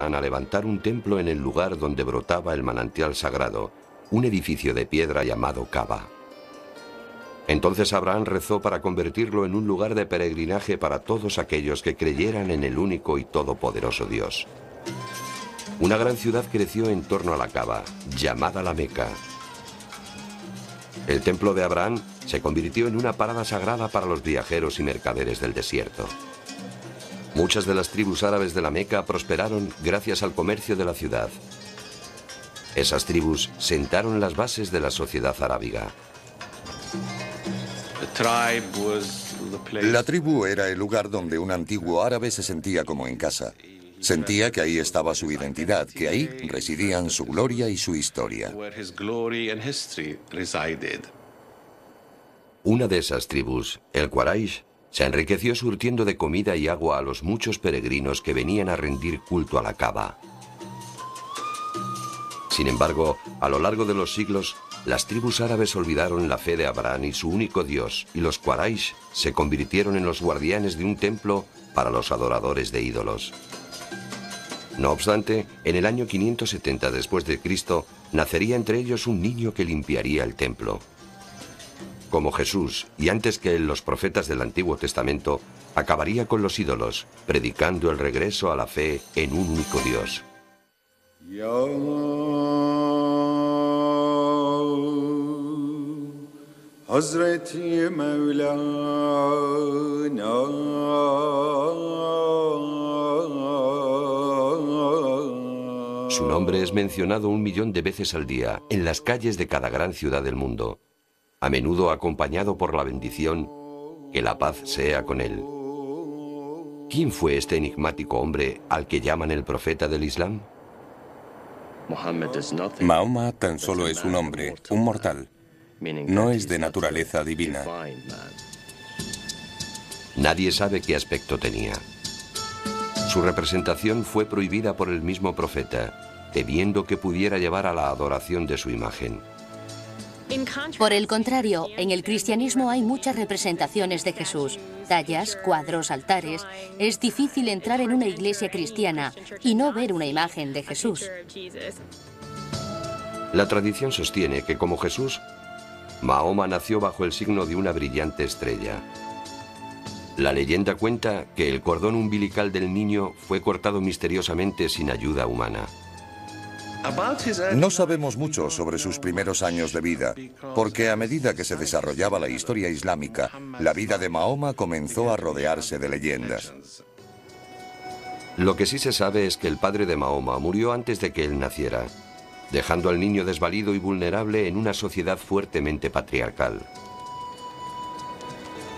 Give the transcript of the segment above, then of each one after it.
a levantar un templo en el lugar donde brotaba el manantial sagrado, un edificio de piedra llamado Caba. Entonces Abraham rezó para convertirlo en un lugar de peregrinaje para todos aquellos que creyeran en el único y todopoderoso Dios. Una gran ciudad creció en torno a la Caba, llamada la Meca. El templo de Abraham se convirtió en una parada sagrada para los viajeros y mercaderes del desierto. Muchas de las tribus árabes de la Meca prosperaron gracias al comercio de la ciudad. Esas tribus sentaron las bases de la sociedad arábiga. La tribu era el lugar donde un antiguo árabe se sentía como en casa. Sentía que ahí estaba su identidad, que ahí residían su gloria y su historia. Una de esas tribus, el Quraysh, se enriqueció surtiendo de comida y agua a los muchos peregrinos que venían a rendir culto a la Caba. Sin embargo, a lo largo de los siglos, las tribus árabes olvidaron la fe de Abraham y su único Dios, y los Quraysh se convirtieron en los guardianes de un templo para los adoradores de ídolos. No obstante, en el año 570 después de Cristo, nacería entre ellos un niño que limpiaría el templo. Como Jesús, y antes que él los profetas del Antiguo Testamento, acabaría con los ídolos, predicando el regreso a la fe en un único Dios. Su nombre es mencionado 1 millón de veces al día en las calles de cada gran ciudad del mundo, a menudo acompañado por la bendición, que la paz sea con él. ¿Quién fue este enigmático hombre al que llaman el profeta del Islam? Mahoma tan solo es un hombre, un mortal. No es de naturaleza divina. Nadie sabe qué aspecto tenía. Su representación fue prohibida por el mismo profeta, temiendo que pudiera llevar a la adoración de su imagen. Por el contrario, en el cristianismo hay muchas representaciones de Jesús, tallas, cuadros, altares. Es difícil entrar en una iglesia cristiana y no ver una imagen de Jesús. La tradición sostiene que, como Jesús, Mahoma nació bajo el signo de una brillante estrella. La leyenda cuenta que el cordón umbilical del niño fue cortado misteriosamente sin ayuda humana. No sabemos mucho sobre sus primeros años de vida, porque a medida que se desarrollaba la historia islámica, la vida de Mahoma comenzó a rodearse de leyendas. Lo que sí se sabe es que el padre de Mahoma murió antes de que él naciera, dejando al niño desvalido y vulnerable en una sociedad fuertemente patriarcal.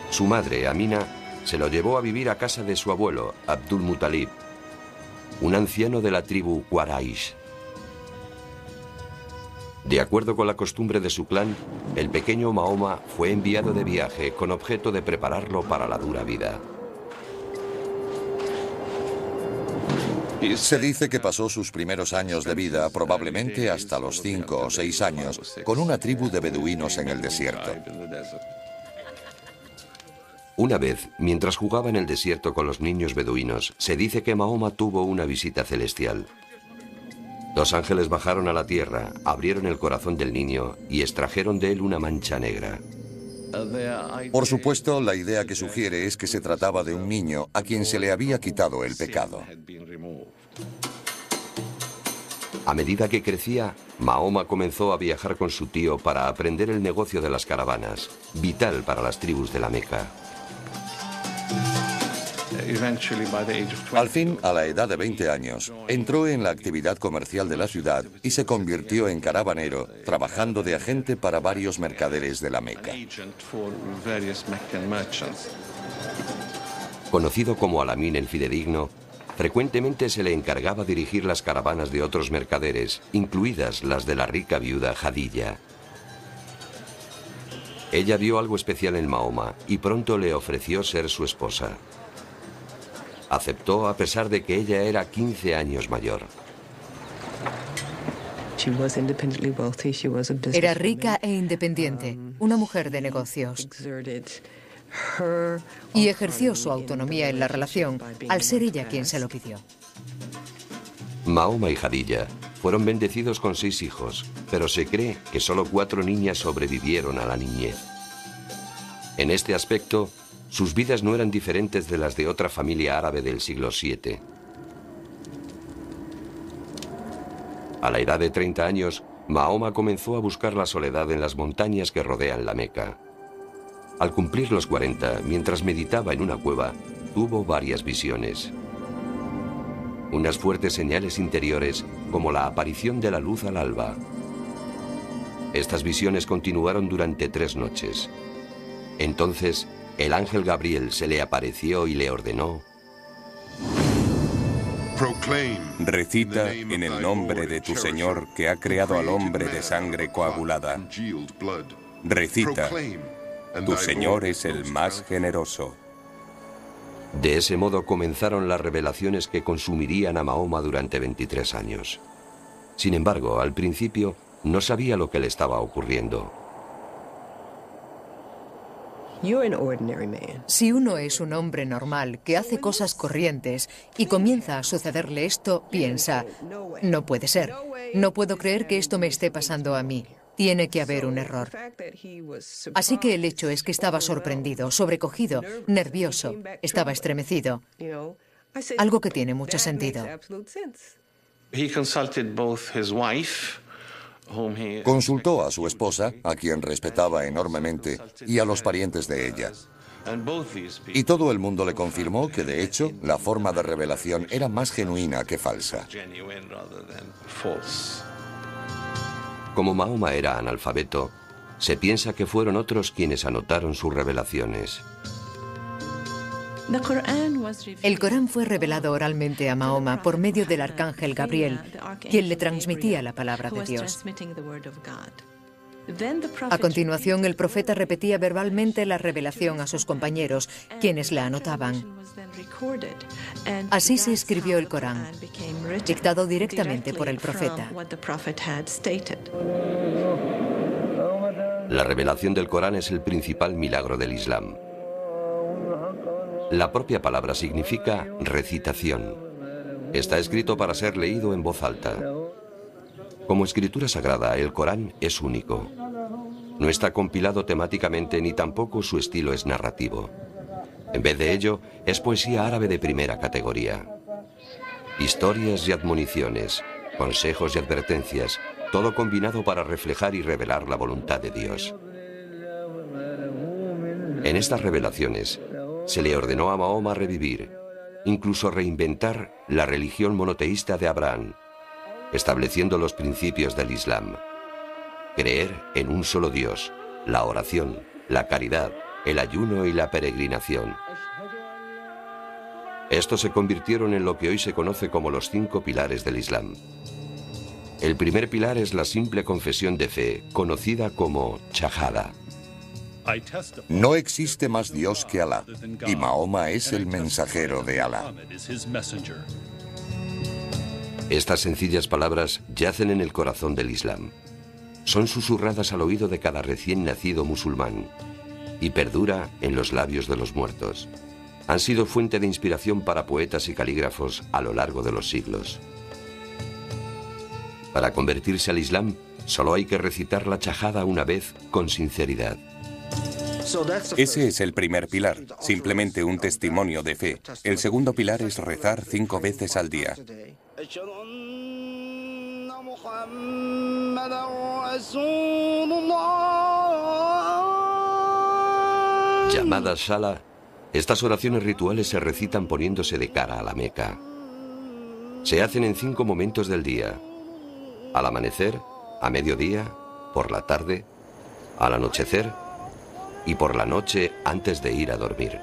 Su madre, Amina, se lo llevó a vivir a casa de su abuelo, Abdul Muttalib, un anciano de la tribu Quraysh. De acuerdo con la costumbre de su clan, el pequeño Mahoma fue enviado de viaje con objeto de prepararlo para la dura vida. Se dice que pasó sus primeros años de vida, probablemente hasta los 5 o 6 años, con una tribu de beduinos en el desierto. Una vez, mientras jugaba en el desierto con los niños beduinos, se dice que Mahoma tuvo una visita celestial. 2 ángeles bajaron a la tierra, abrieron el corazón del niño y extrajeron de él una mancha negra. Por supuesto, la idea que sugiere es que se trataba de un niño a quien se le había quitado el pecado. A medida que crecía, Mahoma comenzó a viajar con su tío para aprender el negocio de las caravanas, vital para las tribus de la Meca. Al fin, a la edad de 20 años, entró en la actividad comercial de la ciudad y se convirtió en caravanero, trabajando de agente para varios mercaderes de la Meca. Conocido como Alamín el Fidedigno, frecuentemente se le encargaba dirigir las caravanas de otros mercaderes, incluidas las de la rica viuda Jadilla. Ella vio algo especial en Mahoma y pronto le ofreció ser su esposa. Aceptó a pesar de que ella era 15 años mayor. Era rica e independiente, una mujer de negocios. Y ejerció su autonomía en la relación al ser ella quien se lo pidió. Mahoma y Jadilla fueron bendecidos con 6 hijos, pero se cree que solo 4 niñas sobrevivieron a la niñez. En este aspecto, sus vidas no eran diferentes de las de otra familia árabe del siglo VII. A la edad de 30 años, Mahoma comenzó a buscar la soledad en las montañas que rodean la Meca. Al cumplir los 40, mientras meditaba en una cueva, tuvo varias visiones. Unas fuertes señales interiores, como la aparición de la luz al alba. Estas visiones continuaron durante 3 noches. Entonces, el ángel Gabriel se le apareció y le ordenó: recita en el nombre de tu Señor que ha creado al hombre de sangre coagulada. Recita, tu Señor es el más generoso. De ese modo comenzaron las revelaciones que consumirían a Mahoma durante 23 años. Sin embargo, al principio no sabía lo que le estaba ocurriendo. Si uno es un hombre normal que hace cosas corrientes y comienza a sucederle esto, piensa, no puede ser, no puedo creer que esto me esté pasando a mí. Tiene que haber un error. Así que el hecho es que estaba sorprendido, sobrecogido, nervioso, estaba estremecido. Algo que tiene mucho sentido. Consultó a su esposa, a quien respetaba enormemente, y a los parientes de ella. Y todo el mundo le confirmó que, de hecho, la forma de revelación era más genuina que falsa. Como Mahoma era analfabeto, se piensa que fueron otros quienes anotaron sus revelaciones. El Corán fue revelado oralmente a Mahoma por medio del arcángel Gabriel, quien le transmitía la palabra de Dios. A continuación, el profeta repetía verbalmente la revelación a sus compañeros, quienes la anotaban. Así se escribió el Corán, dictado directamente por el profeta. La revelación del Corán es el principal milagro del Islam. La propia palabra significa recitación. Está escrito para ser leído en voz alta. Como escritura sagrada, el Corán es único. No está compilado temáticamente ni tampoco su estilo es narrativo. En vez de ello, es poesía árabe de primera categoría. Historias y admoniciones, consejos y advertencias, todo combinado para reflejar y revelar la voluntad de Dios. En estas revelaciones, se le ordenó a Mahoma revivir, incluso reinventar la religión monoteísta de Abraham, estableciendo los principios del Islam. Creer en un solo Dios, la oración, la caridad, el ayuno y la peregrinación. Estos se convirtieron en lo que hoy se conoce como los 5 pilares del Islam. El primer pilar es la simple confesión de fe, conocida como Shahada. No existe más Dios que Alá, y Mahoma es el mensajero de Alá. Estas sencillas palabras yacen en el corazón del Islam. Son susurradas al oído de cada recién nacido musulmán y perdura en los labios de los muertos. Han sido fuente de inspiración para poetas y calígrafos a lo largo de los siglos. Para convertirse al Islam, solo hay que recitar la Shahada una vez con sinceridad. Ese es el primer pilar, simplemente un testimonio de fe. El segundo pilar es rezar 5 veces al día. Llamadas Salah, estas oraciones rituales se recitan poniéndose de cara a la Meca. Se hacen en 5 momentos del día: al amanecer, a mediodía, por la tarde, al anochecer y por la noche antes de ir a dormir.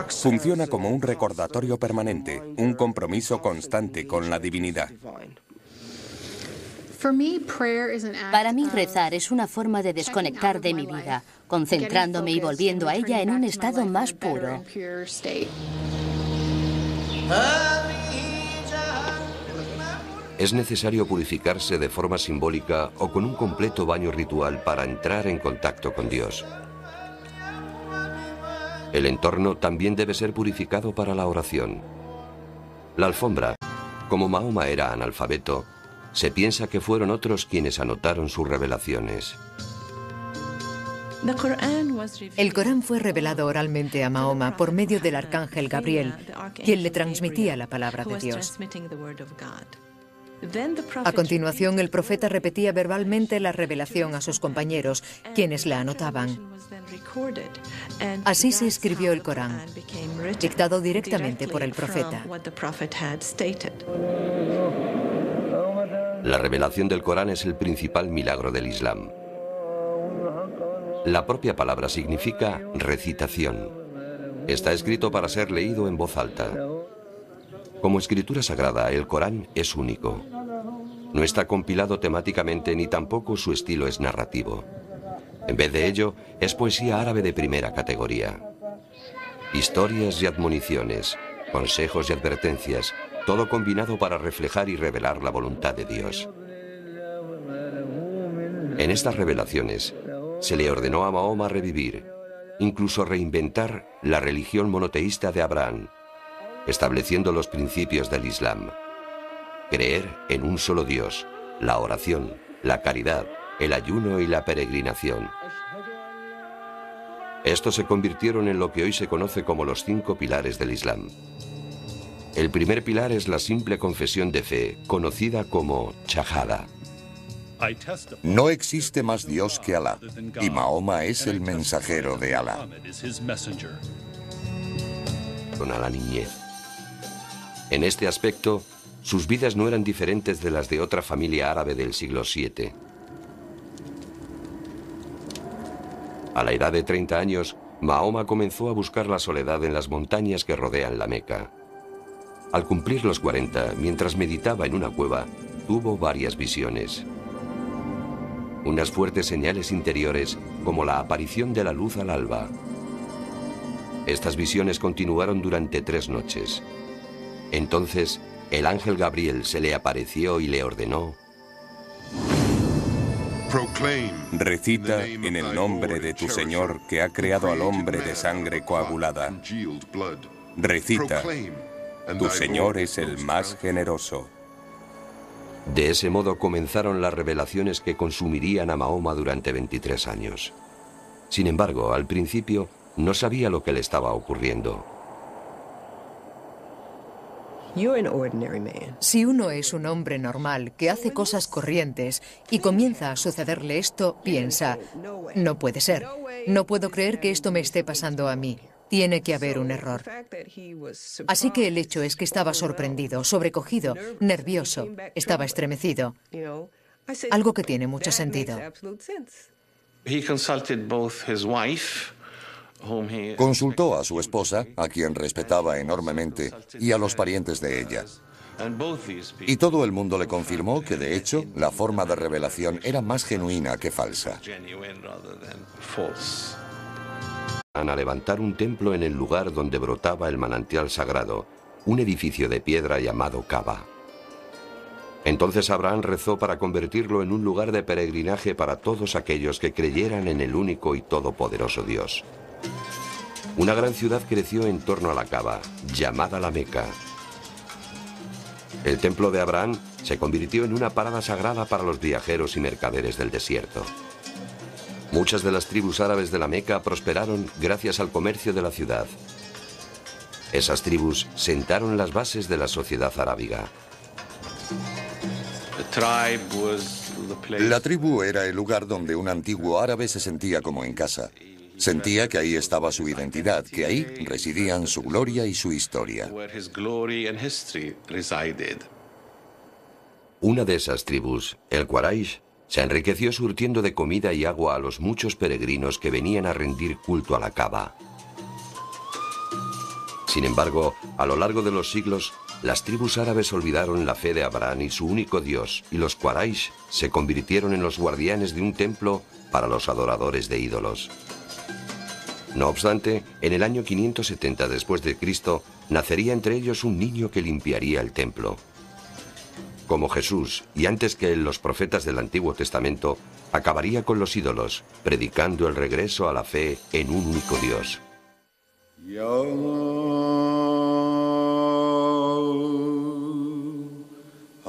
Funciona como un recordatorio permanente, un compromiso constante con la divinidad. Para mí, rezar es una forma de desconectar de mi vida, concentrándome y volviendo a ella en un estado más puro. Es necesario purificarse de forma simbólica o con un completo baño ritual para entrar en contacto con Dios. El entorno también debe ser purificado para la oración. La alfombra. Como Mahoma era analfabeto, se piensa que fueron otros quienes anotaron sus revelaciones. El Corán fue revelado oralmente a Mahoma por medio del arcángel Gabriel, quien le transmitía la palabra de Dios. A continuación, el profeta repetía verbalmente la revelación a sus compañeros, quienes la anotaban. Así se escribió el Corán, dictado directamente por el profeta. La revelación del Corán es el principal milagro del Islam. La propia palabra significa recitación. Está escrito para ser leído en voz alta. Como escritura sagrada, el Corán es único. No está compilado temáticamente ni tampoco su estilo es narrativo. En vez de ello, es poesía árabe de primera categoría. Historias y admoniciones, consejos y advertencias, todo combinado para reflejar y revelar la voluntad de Dios. En estas revelaciones, se le ordenó a Mahoma revivir, incluso reinventar la religión monoteísta de Abraham, estableciendo los principios del Islam. Creer en un solo Dios, la oración, la caridad, el ayuno y la peregrinación. Estos se convirtieron en lo que hoy se conoce como los 5 pilares del Islam. El primer pilar es la simple confesión de fe, conocida como Shahada. No existe más Dios que Alá, y Mahoma es el mensajero de Alá. A la niñez. En este aspecto, sus vidas no eran diferentes de las de otra familia árabe del siglo VII. A la edad de 30 años, Mahoma comenzó a buscar la soledad en las montañas que rodean la Meca. Al cumplir los 40, mientras meditaba en una cueva, tuvo varias visiones. Unas fuertes señales interiores, como la aparición de la luz al alba. Estas visiones continuaron durante 3 noches. Entonces, el ángel Gabriel se le apareció y le ordenó: recita en el nombre de tu Señor que ha creado al hombre de sangre coagulada. Recita, tu Señor es el más generoso. De ese modo comenzaron las revelaciones que consumirían a Mahoma durante 23 años. Sin embargo, al principio no sabía lo que le estaba ocurriendo. Si uno es un hombre normal que hace cosas corrientes y comienza a sucederle esto, piensa, no puede ser, no puedo creer que esto me esté pasando a mí. Tiene que haber un error. Así que el hecho es que estaba sorprendido, sobrecogido, nervioso, estaba estremecido. Algo que tiene mucho sentido. Consultó a su esposa, a quien respetaba enormemente, y a los parientes de ella. Y todo el mundo le confirmó que, de hecho, la forma de revelación era más genuina que falsa. A levantar un templo en el lugar donde brotaba el manantial sagrado, un edificio de piedra llamado Kaaba. Entonces Abraham rezó para convertirlo en un lugar de peregrinaje para todos aquellos que creyeran en el único y todopoderoso Dios. Una gran ciudad creció en torno a la Kaaba, llamada la Meca. El templo de Abraham se convirtió en una parada sagrada para los viajeros y mercaderes del desierto. Muchas de las tribus árabes de la Meca prosperaron gracias al comercio de la ciudad. Esas tribus sentaron las bases de la sociedad arábiga. La tribu era el lugar donde un antiguo árabe se sentía como en casa. Sentía que ahí estaba su identidad, que ahí residían su gloria y su historia. Una de esas tribus, el Quraysh, se enriqueció surtiendo de comida y agua a los muchos peregrinos que venían a rendir culto a la Kaaba. Sin embargo, a lo largo de los siglos, las tribus árabes olvidaron la fe de Abraham y su único Dios, y los Quraysh se convirtieron en los guardianes de un templo para los adoradores de ídolos. No obstante, en el año 570 después de Cristo, nacería entre ellos un niño que limpiaría el templo. Como Jesús, y antes que los profetas del Antiguo Testamento, acabaría con los ídolos, predicando el regreso a la fe en un único Dios.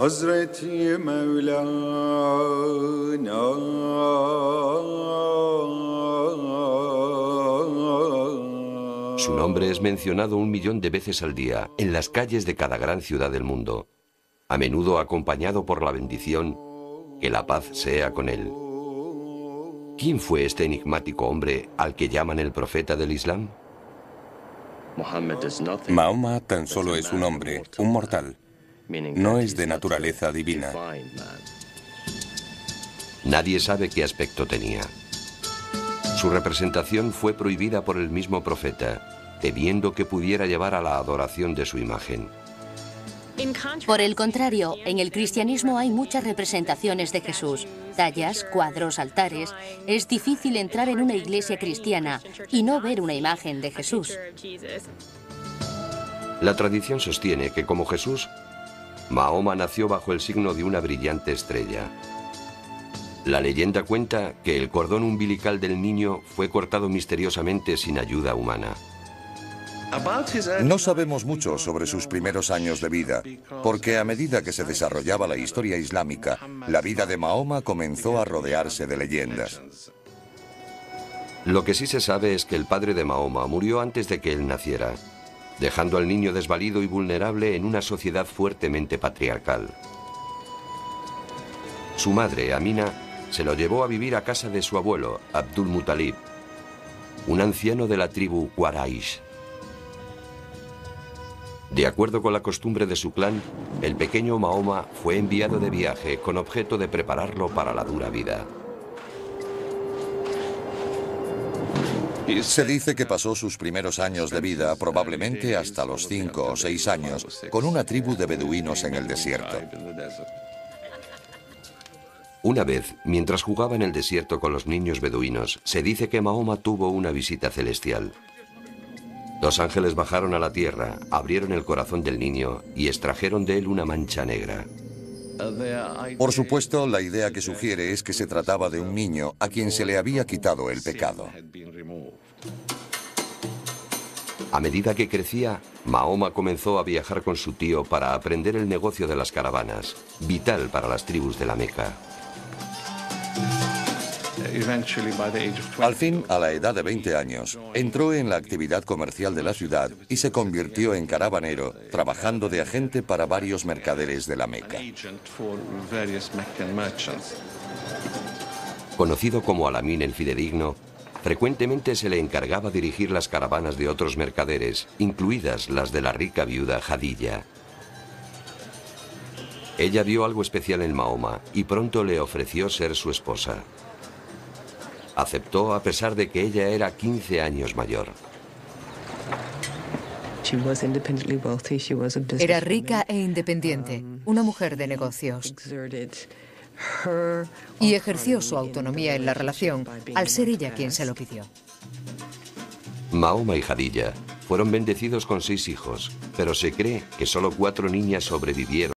Su nombre es mencionado 1 millón de veces al día en las calles de cada gran ciudad del mundo, a menudo acompañado por la bendición, que la paz sea con él. ¿Quién fue este enigmático hombre al que llaman el profeta del Islam? Mahoma tan solo es un hombre, un mortal. No es de naturaleza divina. Nadie sabe qué aspecto tenía. Su representación fue prohibida por el mismo profeta, temiendo que pudiera llevar a la adoración de su imagen. Por el contrario, en el cristianismo hay muchas representaciones de Jesús, tallas, cuadros, altares. Es difícil entrar en una iglesia cristiana y no ver una imagen de Jesús. La tradición sostiene que, como Jesús, Mahoma nació bajo el signo de una brillante estrella. La leyenda cuenta que el cordón umbilical del niño fue cortado misteriosamente sin ayuda humana. No sabemos mucho sobre sus primeros años de vida, porque a medida que se desarrollaba la historia islámica, la vida de Mahoma comenzó a rodearse de leyendas. Lo que sí se sabe es que el padre de Mahoma murió antes de que él naciera, dejando al niño desvalido y vulnerable en una sociedad fuertemente patriarcal. Su madre, Amina, se lo llevó a vivir a casa de su abuelo, Abdul Muttalib, un anciano de la tribu Quraysh. De acuerdo con la costumbre de su clan, el pequeño Mahoma fue enviado de viaje con objeto de prepararlo para la dura vida. Se dice que pasó sus primeros años de vida, probablemente hasta los 5 o 6 años, con una tribu de beduinos en el desierto. Una vez, mientras jugaba en el desierto con los niños beduinos, se dice que Mahoma tuvo una visita celestial. 2 ángeles bajaron a la tierra, abrieron el corazón del niño y extrajeron de él una mancha negra. Por supuesto, la idea que sugiere es que se trataba de un niño a quien se le había quitado el pecado. A medida que crecía, Mahoma comenzó a viajar con su tío para aprender el negocio de las caravanas, vital para las tribus de la Meca. Al fin, a la edad de 20 años, entró en la actividad comercial de la ciudad y se convirtió en caravanero, trabajando de agente para varios mercaderes de la Meca. Conocido como Alamín el Fidedigno, frecuentemente se le encargaba dirigir las caravanas de otros mercaderes, incluidas las de la rica viuda Jadilla. Ella vio algo especial en Mahoma y pronto le ofreció ser su esposa. Aceptó a pesar de que ella era 15 años mayor. Era rica e independiente, una mujer de negocios. Y ejerció su autonomía en la relación, al ser ella quien se lo pidió. Mahoma y Jadilla fueron bendecidos con 6 hijos, pero se cree que solo 4 niñas sobrevivieron